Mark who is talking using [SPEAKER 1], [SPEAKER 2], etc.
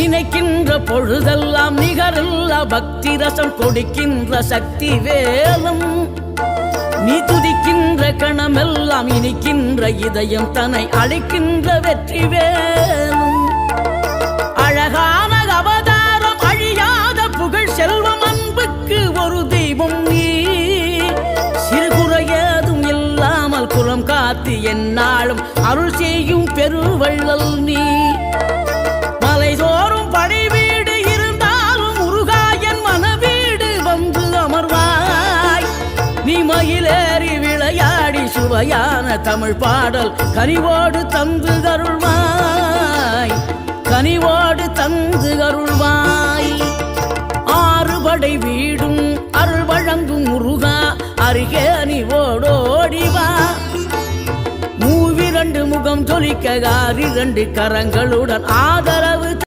[SPEAKER 1] நினைக்கின்ற பொழுதெல்லாம் நிகரில்லா பக்தி ரசம் கொடுக்கின்ற சக்தி வேலும் நீ துதிக்கின்ற கணமெல்லாம் இனிக்கின்ற இதயம் தன்னை அழைக்கின்ற வெற்றி வேலும் அழகான அவதாரம் அழியாத புகழ் செல்வம் அன்புக்கு ஒரு தெய்வம் நீ சிறுகுறையதும் இல்லாமல் குலம் காத்து எந்நாளும் அருள் செய்யும் பெருவள்ளல் நீ மலைதோறும் படை வீடு இருந்தாலும் முருகாயன் மனவீடு வந்து அமர்வாய் நீ மயிலேறி விளையாடி சுவையான தமிழ் பாடல் கனிவோடு தந்து அருள்வாய் கனிவோடு தந்து அருள்வாய் ஆறுபடை வீடும் அருள் வழங்கும் முருகா அருகே நீ ஓடோடிவா மூவிரண்டு முகம் ஜொலிக்க 6 கரங்களுடன் ஆதரவு